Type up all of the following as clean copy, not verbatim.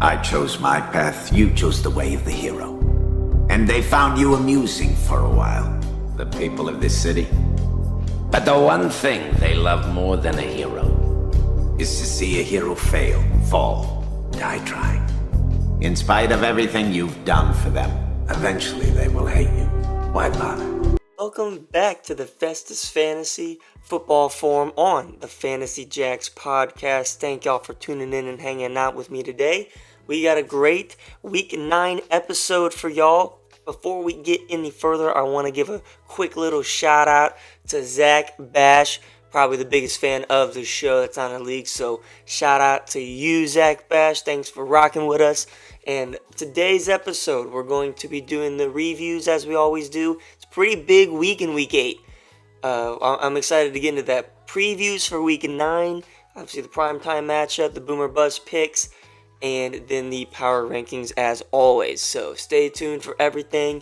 I chose my path, you chose the way of the hero. And they found you amusing for a while, the people of this city. But the one thing they love more than a hero is to see a hero fail, fall, die trying. In spite of everything you've done for them, eventually they will hate you. Why bother? Welcome back to the Festus Fantasy Football Forum on the Fantasy Jacks podcast. Thank y'all for tuning in and hanging out with me today. We got a great Week 9 episode for y'all. Before we get any further, I want to give a quick little shout out to Zach Bash, probably the biggest fan of the show that's on the league. So shout out to you, Zach Bash. Thanks for rocking with us. And today's episode, we're going to be doing the reviews as we always do. It's a pretty big week in Week 8. I'm excited to get into that. Previews for Week 9, obviously the primetime matchup, the Boomer Bust picks, and then the power rankings as always. So stay tuned for everything.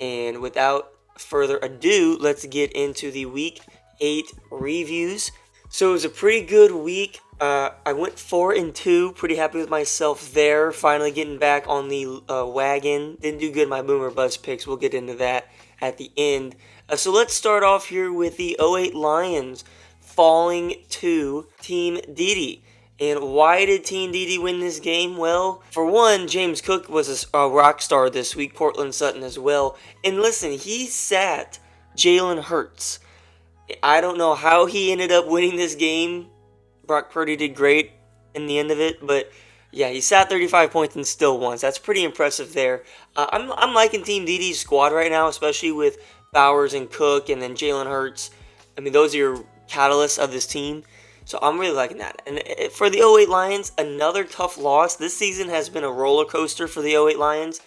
And without further ado, let's get into the Week 8 reviews. So it was a pretty good week. I went 4-2, pretty happy with myself there. Finally getting back on the wagon. Didn't do good in my Boomer Bust picks. We'll get into that at the end. So let's start off here with the 08 Lions falling to Team Didi. And why did Team Didi win this game? Well, for one, James Cook was a rock star this week, Cortland Sutton as well. And listen, he sat Jalen Hurts. I don't know how he ended up winning this game. Brock Purdy did great in the end of it, but yeah, he sat 35 points and still won. So that's pretty impressive there. I'm liking Team Didi's squad right now, especially with Bowers and Cook and then Jalen Hurts. I mean, those are your catalysts of this team. So I'm really liking that. And for the 08 Lions, another tough loss. This season has been a roller coaster for the 08 Lions.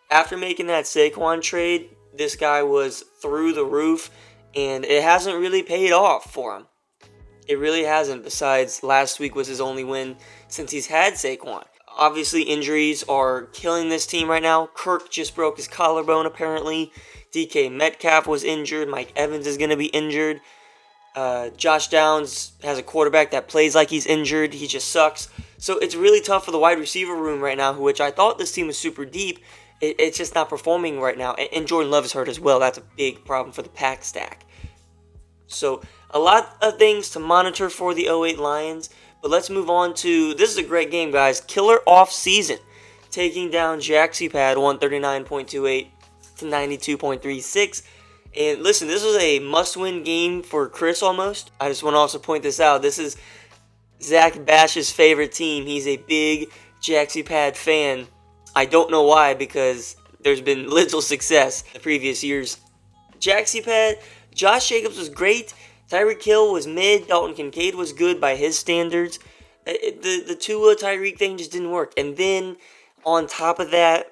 After making that Saquon trade, this guy was through the roof, and it hasn't really paid off for him. It really hasn't, besides last week was his only win since he's had Saquon. Obviously, injuries are killing this team right now. Kirk just broke his collarbone, apparently. DK Metcalf was injured. Mike Evans is going to be injured. Josh Downs has a quarterback that plays like he's injured. He just sucks. So it's really tough for the wide receiver room right now, which I thought this team was super deep. It's just not performing right now. And Jordan Love is hurt as well. That's a big problem for the pack stack. So a lot of things to monitor for the 08 Lions. But let's move on to, this is a great game, guys. Killer off season. Taking down Jaxie Pad 139.28 to 92.36. And listen, this was a must-win game for Chris almost. I just want to also point this out. This is Zach Bash's favorite team. He's a big Jaxie Pad fan. I don't know why, because there's been little success the previous years. Jaxie Pad, Josh Jacobs was great. Tyreek Hill was mid. Dalton Kincaid was good by his standards. The Tua Tyreek thing just didn't work. And then on top of that,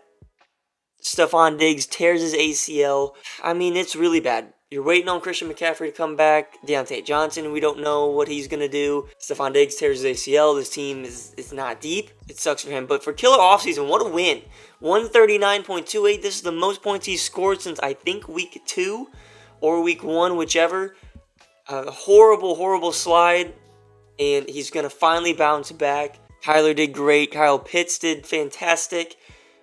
Stephon Diggs tears his ACL. I mean, it's really bad. You're waiting on Christian McCaffrey to come back. Diontae Johnson, we don't know what he's going to do. Stephon Diggs tears his ACL. This team is not deep. It sucks for him. But for killer offseason, what a win. 139.28. This is the most points he's scored since, I think, Week 2 or Week 1, whichever. Horrible slide. And he's going to finally bounce back. Tyler did great. Kyle Pitts did fantastic.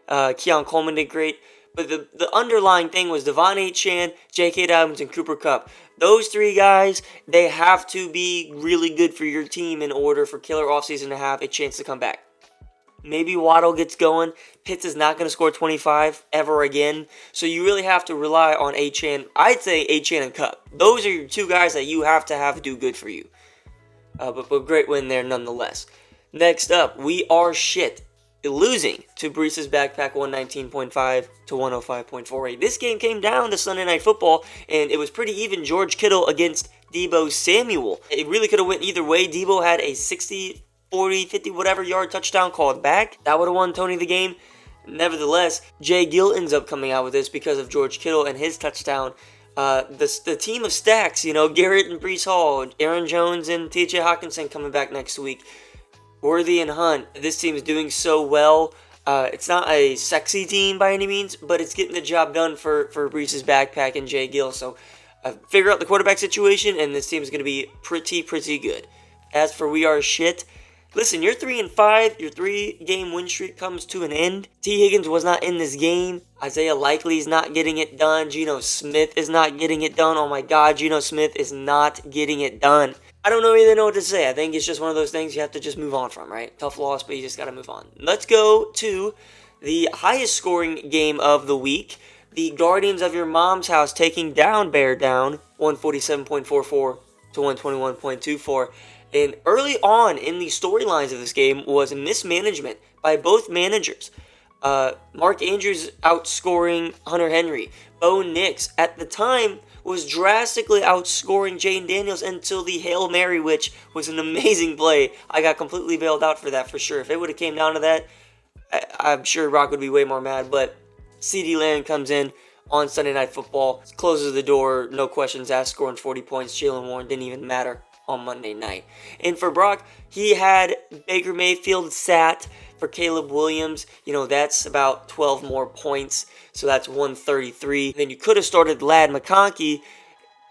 Keon Coleman did great. But the underlying thing was Devon Achane, J.K. Dobbins, and Cooper Kupp. Those three guys, they have to be really good for your team in order for killer offseason to have a chance to come back. Maybe Waddle gets going. Pitts is not going to score 25 ever again. So you really have to rely on Achane. I'd say Achane and Kupp. Those are your two guys that you have to have do good for you. But great win there nonetheless. Next up, we are shit. Losing to Brees's Backpack 119.5 to 105.48. This game came down to Sunday Night Football, and it was pretty even. George Kittle against Deebo Samuel. It really could have went either way. Deebo had a 60, 40, 50, whatever yard touchdown called back. That would have won Tony the game. Nevertheless, Jay Gill ends up coming out with this because of George Kittle and his touchdown. The team of stacks, Garrett and Brees Hall, Aaron Jones and TJ Hawkinson coming back next week. Worthy and Hunt, this team is doing so well. It's not a sexy team by any means, but it's getting the job done for Brees's Backpack and Jay Gill. So figure out the quarterback situation, and this team is going to be pretty good. As for We Are Shit, Listen, you're 3-5. Your 3-game win streak comes to an end. T. Higgins was not in this game. Isaiah Likely's not getting it done. Geno Smith is not getting it done. Oh my God, Geno Smith is not getting it done. I don't really know what to say. I think it's just one of those things you have to just move on from, right? Tough loss, but you just got to move on. Let's go to the highest scoring game of the week. The Guardians of Your Mom's House taking down Bear Down, 147.44 to 121.24. And early on in the storylines of this game was mismanagement by both managers. Mark Andrews outscoring Hunter Henry. Bo Nix at the time was drastically outscoring Jaden Daniels until the Hail Mary, which was an amazing play. I got completely bailed out for that for sure. If it would have came down to that, I'm sure Rock would be way more mad. But CeeDee Lamb comes in on Sunday Night Football, closes the door, no questions asked, scoring 40 points. Jaylen Warren didn't even matter on Monday night. And for Brock, he had Baker Mayfield sat. For Caleb Williams, that's about 12 more points, so that's 133. Then you could have started Ladd McConkey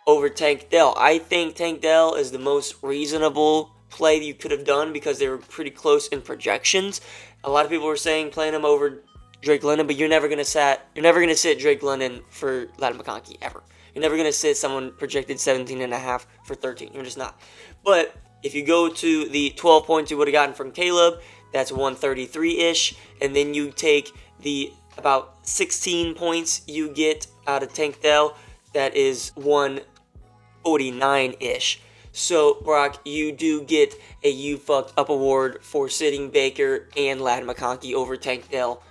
over Tank Dell. I think Tank Dell is the most reasonable play that you could have done because they were pretty close in projections. A lot of people were saying playing him over Drake London, but you're never gonna sit Drake London for Ladd McConkey ever. You're never gonna sit someone projected 17.5 for 13. You're just not. But if you go to the 12 points you would have gotten from Caleb, that's 133-ish, and then you take the about 16 points you get out of Tank Dell, that is 149-ish. So, Brock, you do get a You Fucked Up award for sitting Baker and Ladd McConkey over Tank Dell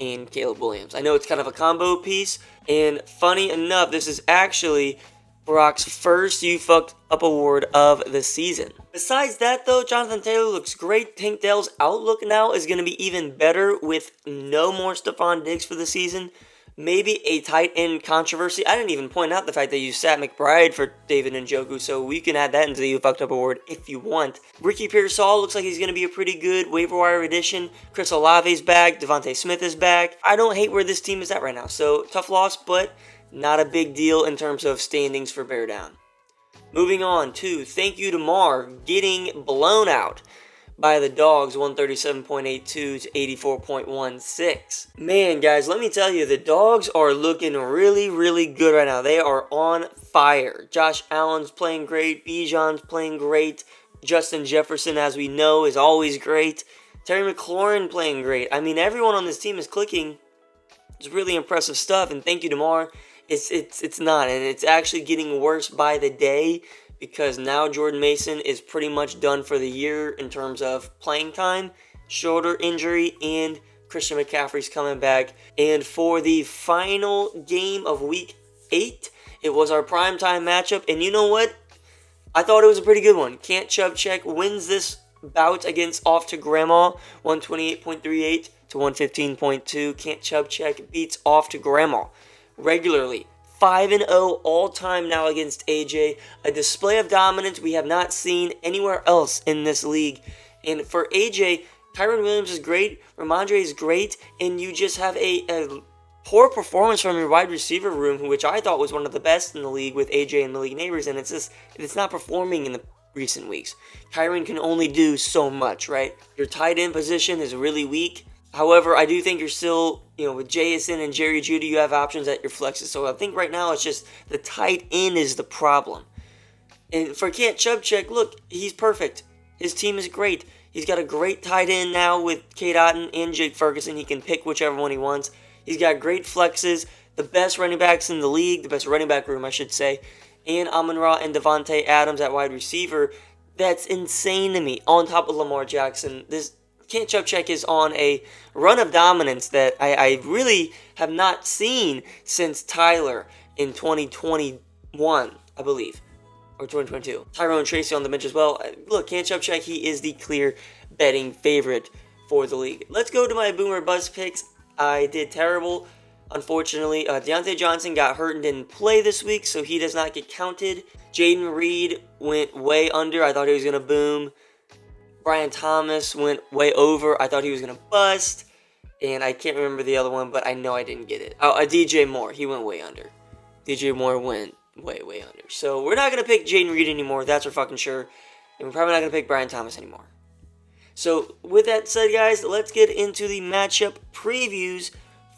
and Caleb Williams. I know it's kind of a combo piece, and funny enough, this is actually Brock's first You Fucked Up award of the season. Besides that, though, Jonathan Taylor looks great. Tank Dell's outlook now is going to be even better with no more Stephon Diggs for the season. Maybe a tight end controversy. I didn't even point out the fact that you sat McBride for David Njoku, so we can add that into the You Fucked Up award if you want. Ricky Pearsall looks like he's going to be a pretty good waiver wire addition. Chris Olave's back. Devontae Smith is back. I don't hate where this team is at right now, so tough loss, but not a big deal in terms of standings for Bear Down. Moving on to thank you to Mar getting blown out by the Dogs, 137.82 to 84.16. Man, guys, let me tell you, the Dogs are looking really, really good right now. They are on fire. Josh Allen's playing great. Bijan's playing great. Justin Jefferson, as we know, is always great. Terry McLaurin playing great. I mean, everyone on this team is clicking. It's really impressive stuff, and thank you to Mar. It's not, and it's actually getting worse by the day because now Jordan Mason is pretty much done for the year in terms of playing time, shoulder injury, and Christian McCaffrey's coming back. And for the final game of Week 8, it was our primetime matchup, and you know what? I thought it was a pretty good one. Can't Chubb Check wins this bout against Off to Grandma, 128.38 to 115.2. Can't Chubb Check beats Off to Grandma regularly. 5-0 all-time now against AJ. A display of dominance we have not seen anywhere else in this league. And for AJ, Kyren Williams is great, Ramondre is great, and you just have a poor performance from your wide receiver room, which I thought was one of the best in the league with AJ and Malik Neighbors, and it's not performing in the recent weeks. Kyren can only do so much, right? Your tight end position is really weak. However, I do think you're still, with Jason and Jerry Jeudy, you have options at your flexes. So I think right now it's just the tight end is the problem. And for Can't Chubb Check, look, he's perfect. His team is great. He's got a great tight end now with Kate Otten and Jake Ferguson. He can pick whichever one he wants. He's got great flexes, the best running backs in the league, the best running back room, I should say, and Amon-Ra and Devontae Adams at wide receiver. That's insane to me. On top of Lamar Jackson, this Can't Chubb Check is on a run of dominance that I really have not seen since Tyler in 2021, I believe, or 2022. Tyrone Tracy on the bench as well. Look, Can't Chubb Check, he is the clear betting favorite for the league. Let's go to my Boomer Buzz picks. I did terrible. Unfortunately, Diontae Johnson got hurt and didn't play this week, so he does not get counted. Jaden Reed went way under. I thought he was going to boom. Brian Thomas went way over. I thought he was going to bust. And I can't remember the other one, but I know I didn't get it. Oh, DJ Moore. He went way under. DJ Moore went way under. So we're not going to pick Jaden Reed anymore. That's for fucking sure. And we're probably not going to pick Brian Thomas anymore. So with that said, guys, let's get into the matchup previews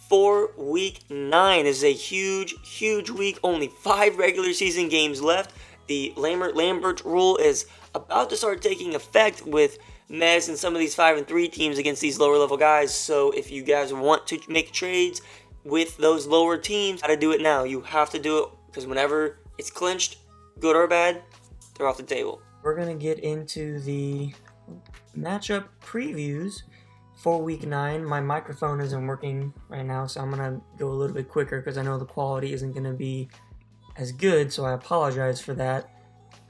for Week 9. This is a huge week. Only 5 regular season games left. The Lambert rule is about to start taking effect with Mez and some of these 5-3 teams against these lower level guys. So if you guys want to make trades with those lower teams, gotta do it now. You have to do it because whenever it's clinched, good or bad, they're off the table. We're gonna get into the matchup previews for Week 9. My microphone isn't working right now, so I'm gonna go a little bit quicker because I know the quality isn't gonna be as good, so I apologize for that.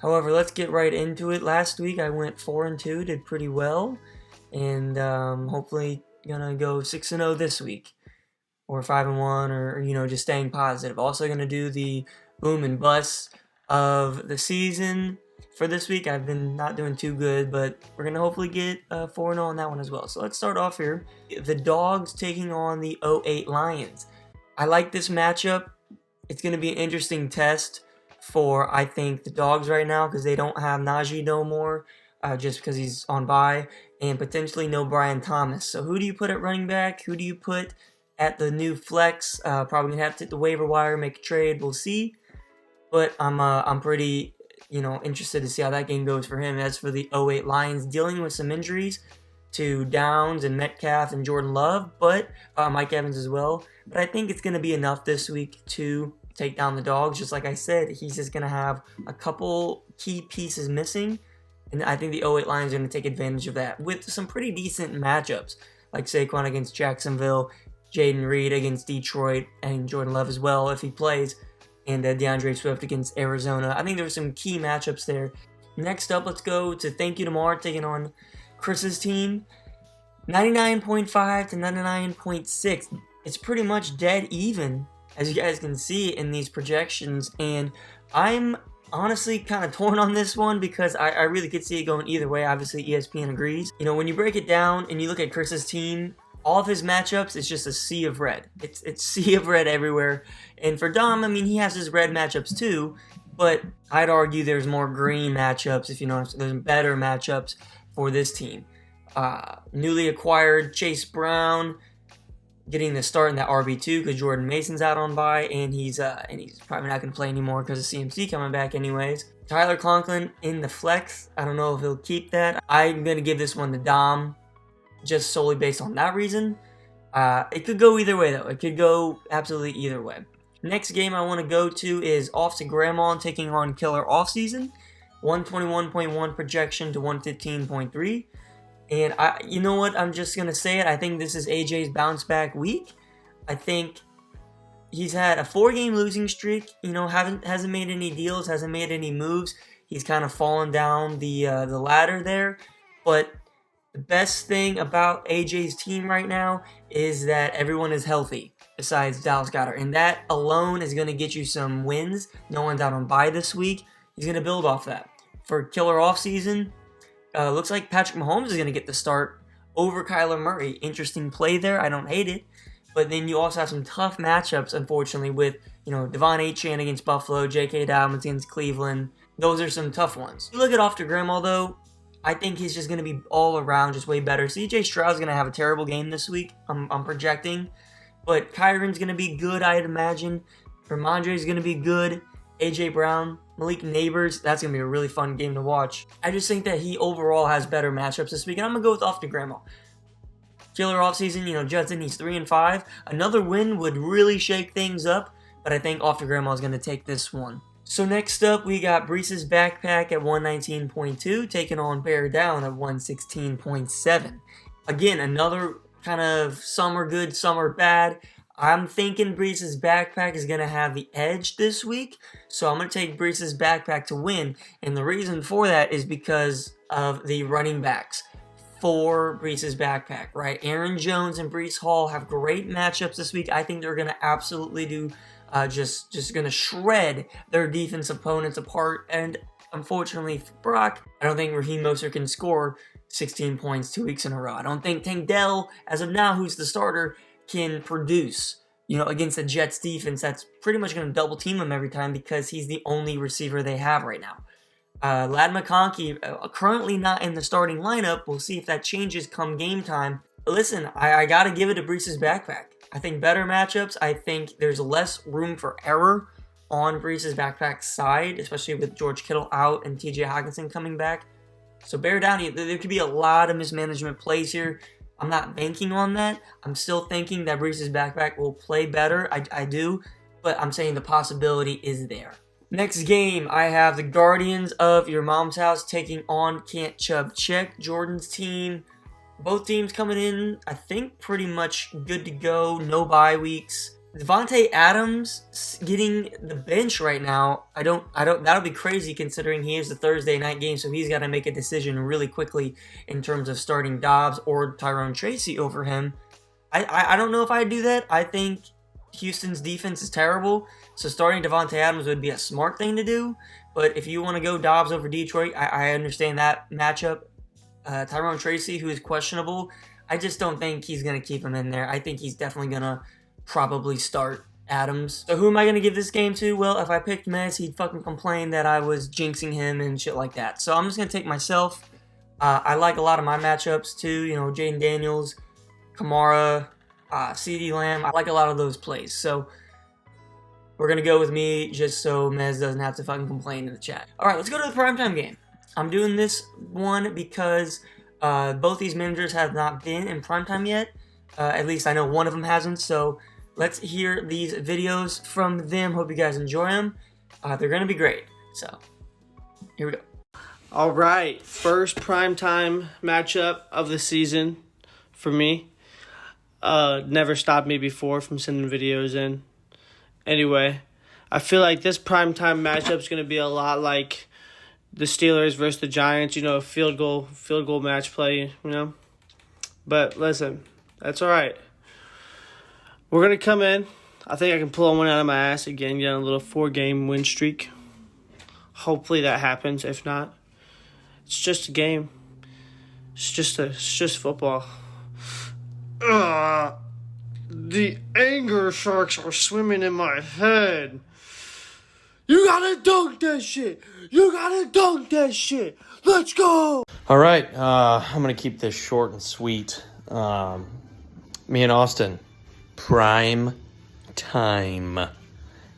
However, let's get right into it. Last week I went 4-2, did pretty well, and hopefully gonna go 6-0 this week, or 5-1, or just staying positive. Also gonna do the boom and bust of the season. For this week, I've been not doing too good, but we're going to hopefully get 4-0 on that one as well. So let's start off here. The Dogs taking on the 08 Lions. I like this matchup. It's going to be an interesting test for, I think, the Dogs right now because they don't have Najee no more, just because he's on bye, and potentially no Brian Thomas. So who do you put at running back? Who do you put at the new flex? Probably going to have to hit the waiver wire, make a trade. We'll see. But I'm pretty interested to see how that game goes for him. As for the 08 Lions, dealing with some injuries to Downs and Metcalf and Jordan Love, but Mike Evans as well. But I think it's going to be enough this week to take down the Dogs. Just like I said, he's just going to have a couple key pieces missing, and I think the 08 Lions are going to take advantage of that with some pretty decent matchups, like Saquon against Jacksonville, Jaden Reed against Detroit, and Jordan Love as well if he plays, and DeAndre Swift against Arizona. I think there were some key matchups there. Next up, let's go to Thank You Tomorrow taking on Chris's team. 99.5 to 99.6. It's pretty much dead even, as you guys can see in these projections. And I'm honestly kind of torn on this one because I really could see it going either way. Obviously, ESPN agrees. When you break it down and you look at Chris's team, all of his matchups, it's just a sea of red. It's sea of red everywhere. And for Dom, he has his red matchups too, but I'd argue there's more green matchups, if you know, there's better matchups for this team. Newly acquired Chase Brown getting the start in that RB2 because Jordan Mason's out on bye, and he's probably not going to play anymore because of CMC coming back anyways. Tyler Conklin in the flex. I don't know if he'll keep that. I'm going to give this one to Dom, just solely based on that reason. It could go either way, though. It could go absolutely either way. Next game I want to go to is Off to Grandma taking on Killer Offseason. 121.1 projection to 115.3. And you know what? I'm just going to say it. I think this is AJ's bounce back week. I think he's had a 4-game losing streak. Hasn't made any deals, hasn't made any moves. He's kind of fallen down the ladder there. But the best thing about AJ's team right now is that everyone is healthy besides Dallas Goedert. And that alone is going to get you some wins. No one's out on bye this week. He's going to build off that. For Killer Offseason, looks like Patrick Mahomes is going to get the start over Kyler Murray. Interesting play there. I don't hate it. But then you also have some tough matchups, unfortunately, with Devon Achane against Buffalo, J.K. Dobbins against Cleveland. Those are some tough ones. You look at Off to Grandma, though, I think he's just going to be all around just way better. C.J. Stroud's going to have a terrible game this week, I'm projecting. But Kyron's going to be good, I'd imagine. Ramondre's going to be good. A.J. Brown, Malik Neighbors, that's going to be a really fun game to watch. I just think that he overall has better matchups this week, and I'm going to go with Off to Grandma. Killer Offseason, Judson, he's 3-5. Another win would really shake things up, but I think Off to Grandma is going to take this one. So next up, we got Breece's Backpack at 119.2, taking on Bear Down at 116.7. Again, another kind of some are good, some are bad. I'm thinking Breece's Backpack is going to have the edge this week, so I'm going to take Breece's Backpack to win, and the reason for that is because of the running backs for Breece's Backpack, right? Aaron Jones and Breece Hall have great matchups this week. I think they're going to absolutely do just going to shred their defense opponents apart. And unfortunately for Brock, I don't think Raheem Mostert can score 16 points 2 weeks in a row. I don't think Tank Dell, as of now, who's the starter, can produce, against the Jets defense that's pretty much going to double team him every time because he's the only receiver they have right now. Lad McConkey, currently not in the starting lineup. We'll see if that changes come game time. But listen, I got to give it to Breece's backpack. I think better matchups. I think there's less room for error on Breece's backpack side, especially with George Kittle out and TJ Hockenson coming back. So bear down. There could be a lot of mismanagement plays here. I'm not banking on that. I'm still thinking that Breece's backpack will play better. I do, but I'm saying the possibility is there. Next game, I have the Guardians of Your Mom's House taking on Can't Chubb Check, Jordan's team. Both teams coming in, I think, pretty much good to go. No bye weeks. Devontae Adams getting the bench right now. That'll be crazy considering he is the Thursday night game, so he's got to make a decision really quickly in terms of starting Dobbs or Tyrone Tracy over him. I don't know if I'd do that. I think Houston's defense is terrible, so starting Devontae Adams would be a smart thing to do. But if you want to go Dobbs over Detroit, I understand that matchup. Tyrone Tracy, who is questionable, I just don't think he's going to keep him in there. I think he's definitely going to probably start Adams. So who am I going to give this game to? Well, if I picked Mez, he'd fucking complain that I was jinxing him and shit like that. So I'm just going to take myself. I like a lot of my matchups too. You know, Jaden Daniels, Kamara, CeeDee Lamb. I like a lot of those plays. So we're going to go with me just so Mez doesn't have to fucking complain in the chat. All right, let's go to the primetime game. I'm doing this one because both these managers have not been in primetime yet. At least I know one of them hasn't. So let's hear these videos from them. Hope you guys enjoy them. They're going to be great. So here we go. All right, first primetime matchup of the season for me. Never stopped me before from sending videos in. Anyway, I feel like this primetime matchup is going to be a lot like the Steelers versus the Giants, you know, field goal match play, you know. But listen, that's all right. We're going to come in. I think I can pull one out of my ass again, get on a little 4-game win streak. Hopefully that happens. If not, it's just a game. It's just football. The anger sharks are swimming in my head. You gotta dunk that shit. You gotta dunk that shit. Let's go. All right, I'm going to keep this short and sweet. Me and Austin, prime time.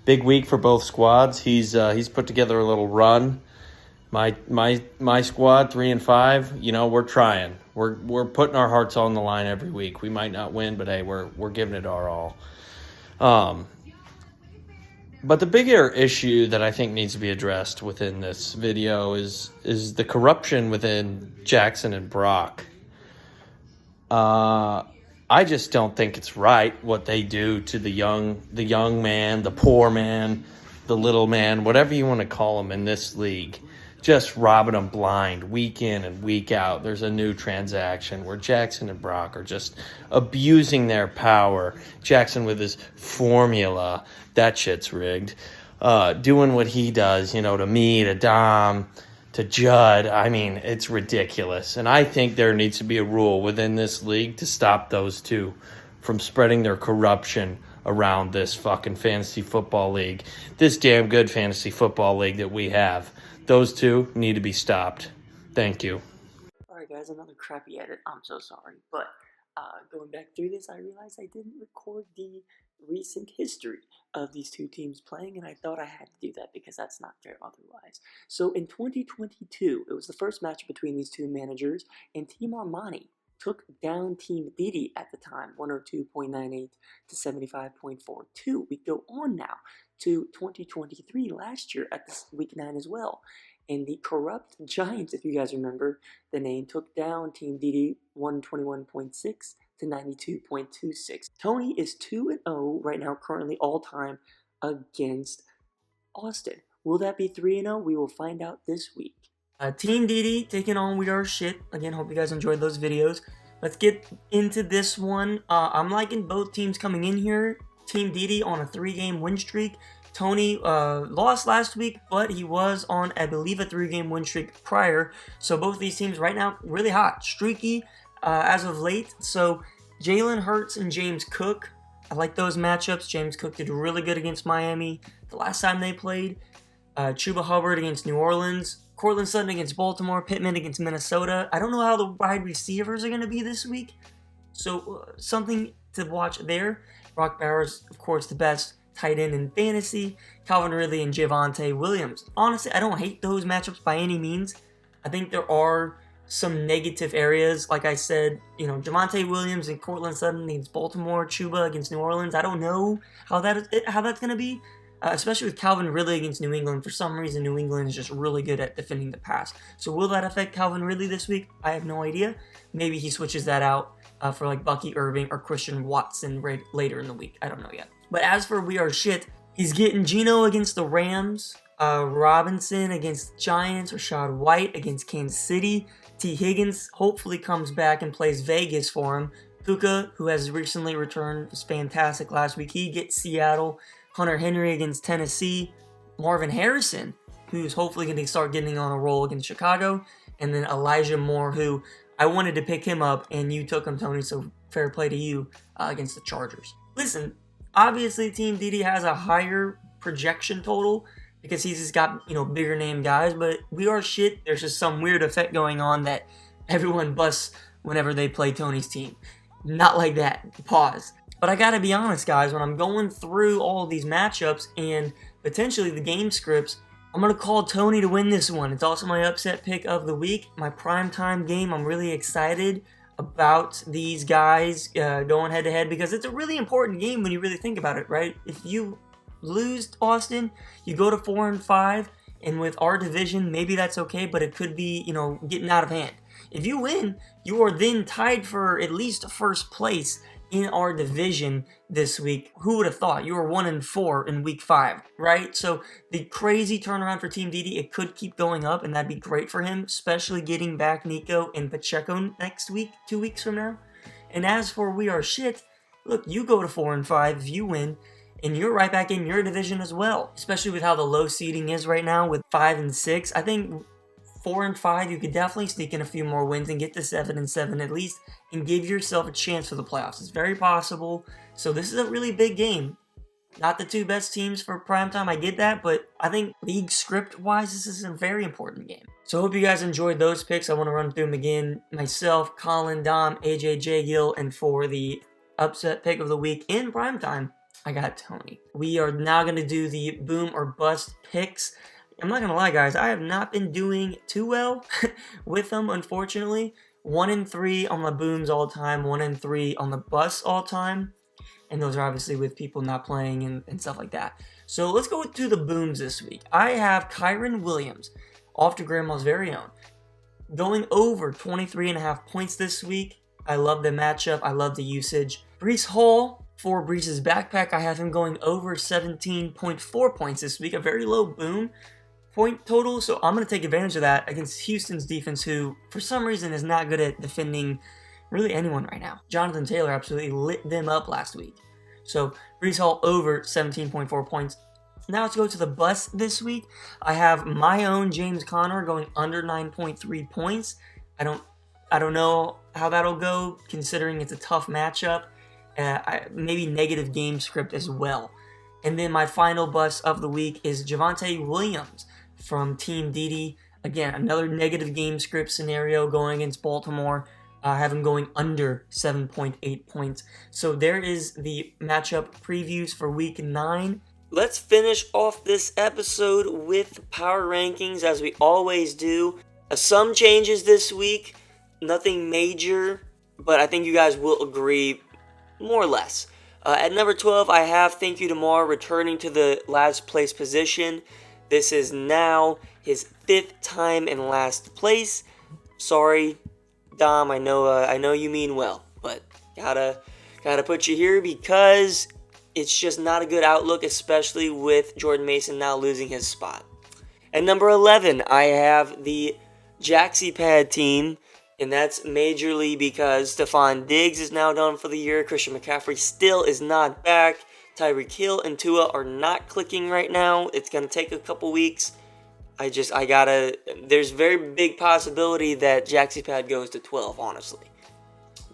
Big week for both squads. He's put together a little run. My squad, 3-5. You know, we're trying. We're putting our hearts on the line every week. We might not win, but hey, we're giving it our all. But the bigger issue that I think needs to be addressed within this video is the corruption within Jackson and Brock. I just don't think it's right what they do to the young man, the poor man, the little man, whatever you want to call him in this league. Just robbing them blind week in and week out. There's a new transaction where Jackson and Brock are just abusing their power. Jackson with his formula, that shit's rigged. Doing what he does, you know, to me, to Dom, to Judd. I mean, it's ridiculous. And I think there needs to be a rule within this league to stop those two from spreading their corruption around this fucking fantasy football league. This damn good fantasy football league that we have. Those two need to be stopped. Thank you. Alright guys, another crappy edit. I'm so sorry. But going back through this, I realized I didn't record the recent history of these two teams playing, and I thought I had to do that because that's not fair otherwise. So in 2022, it was the first match between these two managers, and Team Armani took down Team Didi at the time, 102.98 to 75.42. We go on now to 2023 last year at this week 9 as well. And the corrupt Giants, if you guys remember the name, took down Team Didi 121.6 to 92.26. Tony is 2-0 right now, currently all-time against Austin. Will that be 3-0? We will find out this week. Team Didi taking on We Are Shit. Again, hope you guys enjoyed those videos. Let's get into this one. I'm liking both teams coming in here. Team Didi on a 3-game win streak. Tony lost last week, but he was on, I believe, a 3-game win streak prior. So both these teams right now really hot, streaky as of late. So Jalen Hurts and James Cook, I like those matchups. James Cook did really good against Miami the last time they played. Chuba Hubbard against New Orleans. Cortland Sutton against Baltimore, Pittman against Minnesota. I don't know how the wide receivers are going to be this week, so something to watch there. Brock Bowers, of course, the best tight end in fantasy. Calvin Ridley and Javonte Williams. Honestly, I don't hate those matchups by any means. I think there are some negative areas. Like I said, Javonte Williams and Cortland Sutton against Baltimore, Chuba against New Orleans. I don't know how that's going to be. Especially with Calvin Ridley against New England. For some reason, New England is just really good at defending the pass. So will that affect Calvin Ridley this week? I have no idea. Maybe he switches that out for like Bucky Irving or Christian Watson later in the week. I don't know yet. But as for We Are Shit, he's getting Geno against the Rams, Robinson against Giants, Rashad White against Kansas City, T. Higgins hopefully comes back and plays Vegas for him. Puka, who has recently returned, was fantastic last week. He gets Seattle. Hunter Henry against Tennessee, Marvin Harrison, who's hopefully going to start getting on a roll against Chicago, and then Elijah Moore, who I wanted to pick him up, and you took him, Tony, so fair play to you against the Chargers. Listen, obviously Team DD has a higher projection total because he's just got, bigger name guys, but We Are Shit, there's just some weird effect going on that everyone busts whenever they play Tony's team. Not like that. Pause. But I gotta be honest, guys, when I'm going through all of these matchups and potentially the game scripts, I'm gonna call Tony to win this one. It's also my upset pick of the week, my primetime game. I'm really excited about these guys going head-to-head because it's a really important game when you really think about it, right? If you lose Austin, you go to 4-5, and with our division, maybe that's okay, but it could be, getting out of hand. If you win, you are then tied for at least first place in our division this week. Who would have thought? You were 1-4 in week 5, right? So the crazy turnaround for Team DD, it could keep going up, and that'd be great for him, especially getting back Nico and Pacheco next week, 2 weeks from now. And as for We Are Shit, look, you go to 4-5 if you win, and you're right back in your division as well, especially with how the low seeding is right now with 5 and 6. I think 4-5, you could definitely sneak in a few more wins and get to 7-7 at least, and give yourself a chance for the playoffs. It's very possible. So this is a really big game. Not the two best teams for primetime, I get that, but I think league script-wise, this is a very important game. So I hope you guys enjoyed those picks. I want to run through them again. Myself, Colin, Dom, AJ, J. Gill, and for the upset pick of the week in primetime, I got Tony. We are now going to do the boom or bust picks. I'm not going to lie, guys. I have not been doing too well with them, unfortunately. 1-3 on the booms all time, 1-3 on the busts all time. And those are obviously with people not playing and stuff like that. So let's go to the booms this week. I have Kyren Williams, off to Grandma's very own, going over 23.5 points this week. I love the matchup. I love the usage. Breece Hall, for Breece's backpack, I have him going over 17.4 points this week. A very low boom point total, so I'm going to take advantage of that against Houston's defense, who for some reason is not good at defending really anyone right now. Jonathan Taylor absolutely lit them up last week. So Breece Hall over 17.4 points. Now let's go to the bust this week. I have my own James Conner going under 9.3 points. I don't know how that'll go considering it's a tough matchup. Maybe negative game script as well. And then my final bust of the week is Javonte Williams from Team DD. Again, another negative game script scenario going against Baltimore. I have him going under 7.8 points. So there is the matchup previews for week 9. Let's finish off this episode with power rankings as we always do. Some changes this week, nothing major, but I think you guys will agree more or less. At number 12, I have Thank You Tomorrow returning to the last place position. This is now his 5th time in last place. Sorry, Dom, I know you mean well, but gotta put you here because it's just not a good outlook, especially with Jordan Mason now losing his spot. At number 11, I have the Jaxie Pad team, and that's majorly because Stephon Diggs is now done for the year. Christian McCaffrey still is not back. Tyreek Hill and Tua are not clicking right now. It's going to take a couple weeks. There's very big possibility that Jaxie Pad goes to 12, honestly.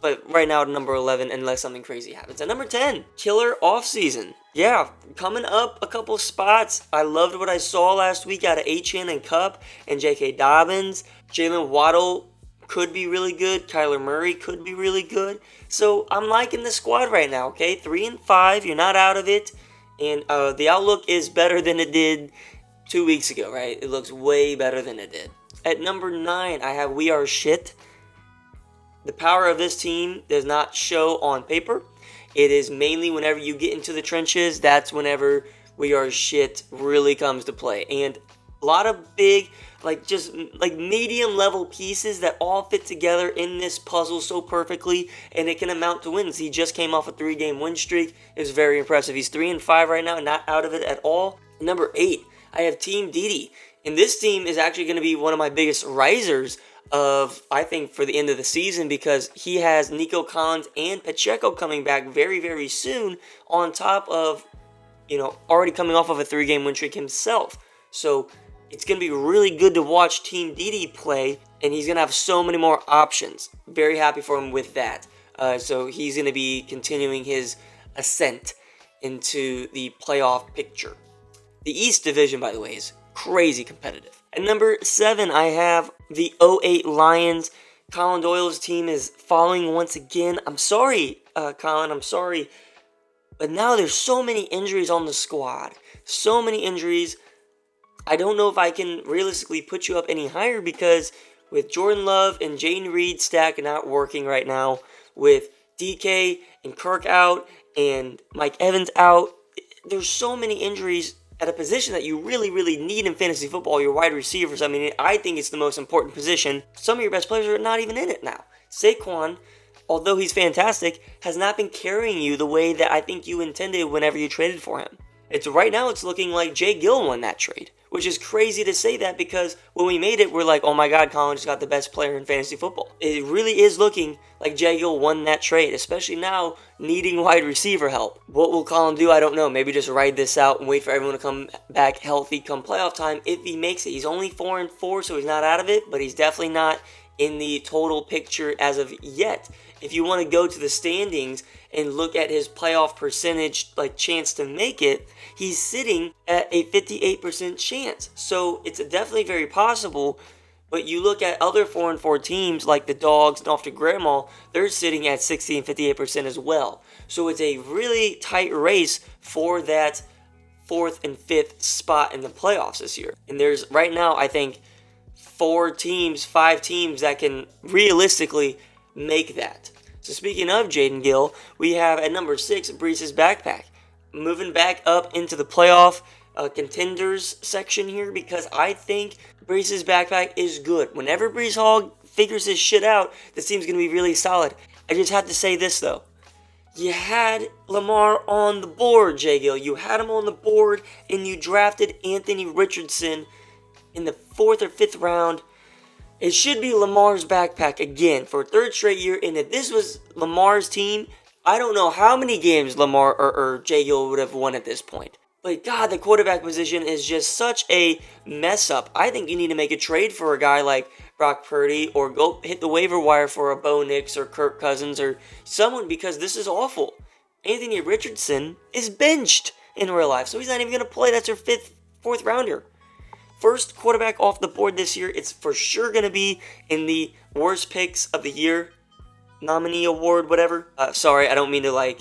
but right now at number 11 unless something crazy happens. At number 10, killer offseason. Yeah, coming up a couple spots. I loved what I saw last week out of Achane and Cup and J.K. Dobbins. Jalen Waddle could be really good. Kyler Murray could be really good. So I'm liking the squad right now, okay? 3-5, you're not out of it. And the outlook is better than it did 2 weeks ago, right? It looks way better than it did. At number 9, I have We Are Shit. The power of this team does not show on paper. It is mainly whenever you get into the trenches, that's whenever We Are Shit really comes to play. And a lot of big, medium level pieces that all fit together in this puzzle so perfectly, and it can amount to wins. He just came off a 3-game win streak. It was very impressive. He's 3-5 right now, not out of it at all. Number 8, I have Team Didi. And this team is actually going to be one of my biggest risers of, I think, for the end of the season, because he has Nico Collins and Pacheco coming back very, very soon on top of, already coming off of a 3-game win streak himself. So it's going to be really good to watch Team Didi play, and he's going to have so many more options. Very happy for him with that. So he's going to be continuing his ascent into the playoff picture. The East Division, by the way, is crazy competitive. At number 7, I have the 08 Lions. Colin Doyle's team is falling once again. I'm sorry, Colin, I'm sorry. But now there's so many injuries on the squad. So many injuries. I don't know if I can realistically put you up any higher, because with Jordan Love and Jaden Reed stack not working right now, with DK and Kirk out and Mike Evans out, there's so many injuries at a position that you really, really need in fantasy football, your wide receivers. I mean, I think it's the most important position. Some of your best players are not even in it now. Saquon, although he's fantastic, has not been carrying you the way that I think you intended whenever you traded for him. Right now it's looking like Jay Gill won that trade, which is crazy to say that, because when we made it, we're like, oh my God, Colin just got the best player in fantasy football. It really is looking like Jay Gill won that trade, especially now needing wide receiver help. What will Colin do? I don't know. Maybe just ride this out and wait for everyone to come back healthy come playoff time if he makes it. He's only 4-4, so he's not out of it, but he's definitely not in the total picture as of yet. If you want to go to the standings and look at his playoff percentage, chance to make it, he's sitting at a 58% chance. So it's definitely very possible. But you look at other 4-4 teams like the Dogs and off to Grandma, they're sitting at 60 and 58% as well. So it's a really tight race for that 4th and 5th spot in the playoffs this year. And there's right now, I think, 5 teams that can realistically make that. So speaking of Jaden Gill, we have at number 6, Breece's backpack. Moving back up into the playoff contenders section here, because I think Breece's backpack is good. Whenever Breece Hall figures his shit out, this team's going to be really solid. I just have to say this, though. You had Lamar on the board, Jay Gill. You had him on the board, and you drafted Anthony Richardson in the 4th or 5th round. It should be Lamar's backpack again for a 3rd straight year. And if this was Lamar's team, I don't know how many games Lamar or Jay Gill would have won at this point. But God, the quarterback position is just such a mess up. I think you need to make a trade for a guy like Brock Purdy, or go hit the waiver wire for a Bo Nix or Kirk Cousins or someone, because this is awful. Anthony Richardson is benched in real life, so he's not even going to play. That's your 4th rounder. First quarterback off the board this year. It's for sure going to be in the worst picks of the year nominee award, whatever. Sorry, I don't mean to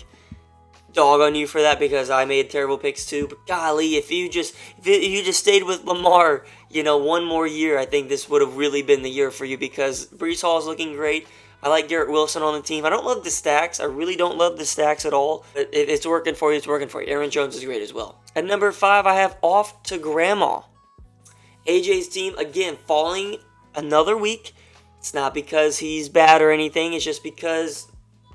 dog on you for that, because I made terrible picks too. But golly, if you just stayed with Lamar, one more year, I think this would have really been the year for you, because Breece Hall is looking great. I like Garrett Wilson on the team. I don't love the stacks. I really don't love the stacks at all. But if it's working for you, it's working for you. Aaron Jones is great as well. At number 5, I have Off to Grandma. AJ's team, again, falling another week. It's not because he's bad or anything. It's just because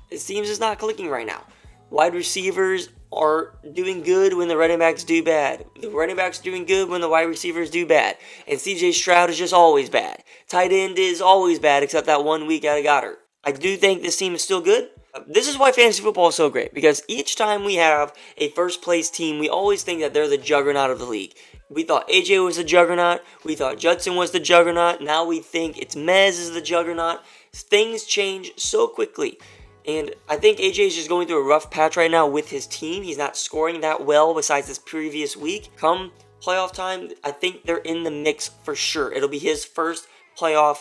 his team is not clicking right now. Wide receivers are doing good when the running backs do bad. The running backs are doing good when the wide receivers do bad. And CJ Stroud is just always bad. Tight end is always bad, except that 1 week out of Goddard. I do think this team is still good. This is why fantasy football is so great, because each time we have a first place team, we always think that they're the juggernaut of the league. We thought AJ was the juggernaut. We thought Judson was the juggernaut. Now we think it's Mez is the juggernaut. things change so quickly. And I think AJ is just going through a rough patch right now with his team. He's not scoring that well besides this previous week. Come playoff time, I think they're in the mix for sure. It'll be his first playoff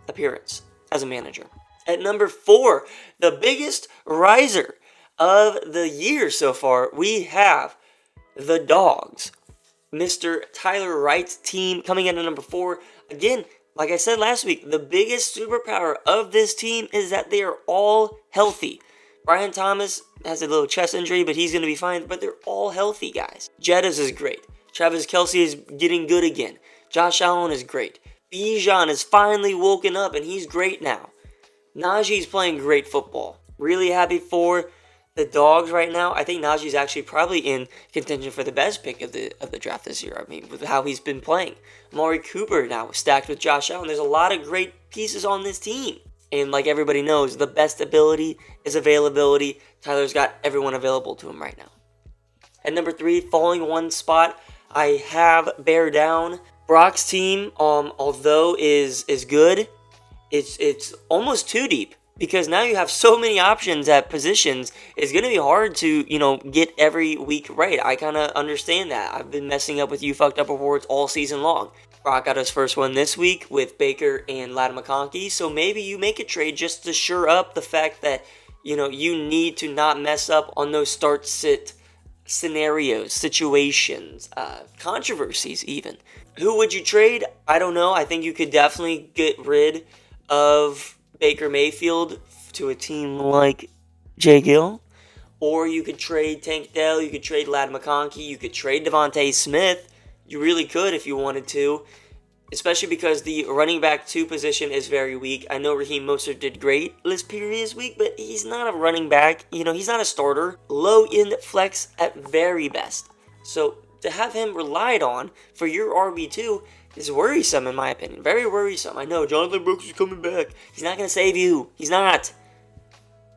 appearance as a manager. At number 4, the biggest riser of the year so far, we have the Dogs. Mr. Tyler Wright's team coming in at number 4. Again, like I said last week, the biggest superpower of this team is that they are all healthy. Brian Thomas has a little chest injury, but he's going to be fine. But they're all healthy, guys. Jettis is great. Travis Kelce is getting good again. Josh Allen is great. Bijan is finally woken up, and he's great now. Najee's playing great football. Really happy for the Dogs right now. I think Najee's actually probably in contention for the best pick of the draft this year. I mean, with how he's been playing. Amari Cooper now stacked with Josh Allen. There's a lot of great pieces on this team. And like everybody knows, the best ability is availability. Tyler's got everyone available to him right now. At number 3, falling one spot, I have Bear Down. Brock's team, although is good, it's almost too deep. Because now you have so many options at positions, it's going to be hard to, get every week right. I kind of understand that. I've been messing up with You Fucked Up awards all season long. Brock got his first one this week with Baker and Ladd McConkey, so maybe you make a trade just to shore up the fact that, you need to not mess up on those start-sit scenarios, situations, controversies even. Who would you trade? I don't know. I think you could definitely get rid of Baker Mayfield to a team like Jay Gill, or you could trade Tank Dell, you could trade Ladd McConkey, you could trade Devontae Smith. You really could if you wanted to, especially because the running back 2 position is very weak. I know Raheem Mostert did great this previous week, but he's not a running back. He's not a starter. Low-end flex at very best. So to have him relied on for your RB2 is worrisome, in my opinion. Very worrisome. I know, Jonathan Brooks is coming back. He's not going to save you. He's not.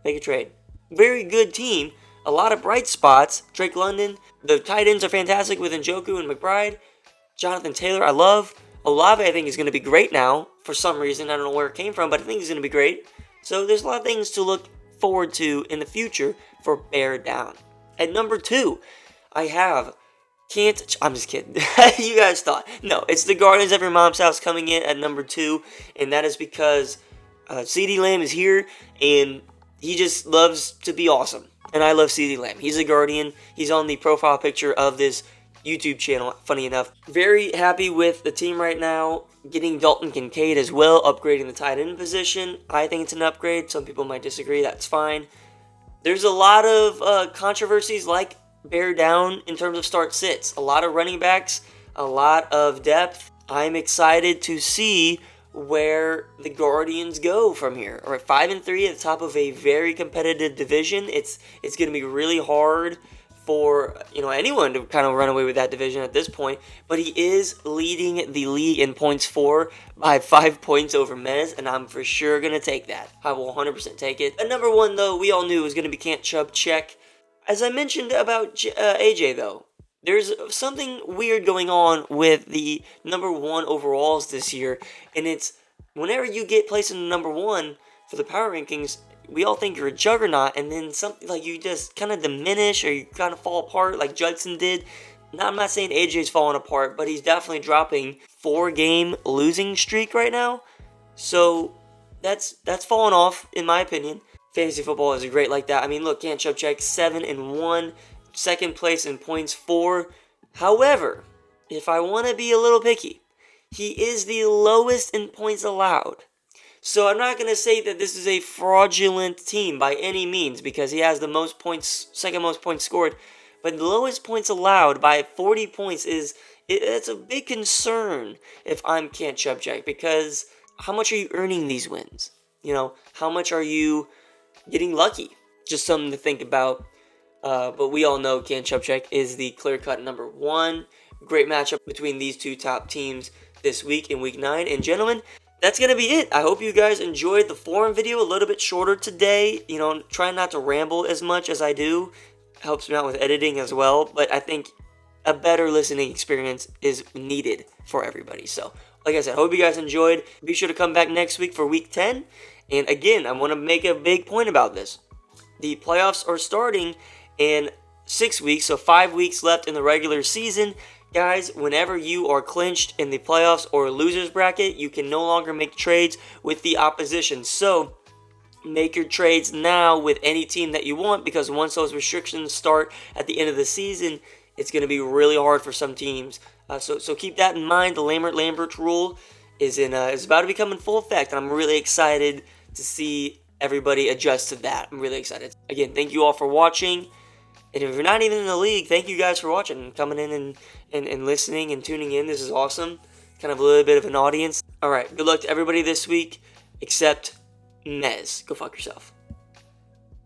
Make a trade. Very good team. A lot of bright spots. Drake London. The tight ends are fantastic with Njoku and McBride. Jonathan Taylor, I love. Olave, I think, is going to be great now. For some reason, I don't know where it came from, but I think he's going to be great. So there's a lot of things to look forward to in the future for Bear Down. At number 2, I have... I'm just kidding. You guys thought. No, it's the Guardians of Your Mom's House coming in at number 2, and that is because CeeDee Lamb is here, and he just loves to be awesome. And I love CeeDee Lamb. He's a Guardian. He's on the profile picture of this YouTube channel, funny enough. Very happy with the team right now. Getting Dalton Kincaid as well, upgrading the tight end position. I think it's an upgrade. Some people might disagree. That's fine. There's a lot of controversies like Bear Down in terms of start-sits. A lot of running backs, a lot of depth. I'm excited to see where the Guardians go from here. All right, 5-3 at the top of a very competitive division. It's going to be really hard for anyone to kind of run away with that division at this point. But he is leading the league in points for by 5 points over Mez, and I'm for sure going to take that. I will 100% take it. At number 1, though, we all knew it was going to be Can't Chubb Check. As I mentioned about AJ, though, there's something weird going on with the number 1 overalls this year, and it's whenever you get placed in number 1 for the power rankings, we all think you're a juggernaut, and then something like you just kind of diminish or you kind of fall apart like Judson did. Now, I'm not saying AJ's falling apart, but he's definitely dropping 4-game losing streak right now, so that's falling off, in my opinion. Fantasy football is great like that. I mean, look, Can't Chubb Check 7-1, second place in points for. However, if I want to be a little picky, he is the lowest in points allowed. So I'm not going to say that this is a fraudulent team by any means because he has the most points, second most points scored. But the lowest points allowed by 40 points it's a big concern if I'm Can't Chubb Check because how much are you earning these wins? How much are you getting lucky? Just something to think about. But we all know Can't Chubb Check is the clear-cut number 1. Great matchup between these 2 top teams this week in Week 9. And gentlemen, that's going to be it. I hope you guys enjoyed the forum video. A little bit shorter today. Trying not to ramble as much as I do. Helps me out with editing as well. But I think a better listening experience is needed for everybody. So, like I said, I hope you guys enjoyed. Be sure to come back next week for Week 10. And again, I want to make a big point about this. The playoffs are starting in 6 weeks, so 5 weeks left in the regular season. Guys, whenever you are clinched in the playoffs or losers bracket, you can no longer make trades with the opposition. So make your trades now with any team that you want, because once those restrictions start at the end of the season, it's going to be really hard for some teams. So keep that in mind. The Lambert rule is about to become in full effect, and I'm really excited to see everybody adjust to that. I'm really excited. Again, thank you all for watching. And if you're not even in the league, thank you guys for watching and coming in and listening and tuning in. This is awesome. Kind of a little bit of an audience. All right, good luck to everybody this week, except Mez. Go fuck yourself.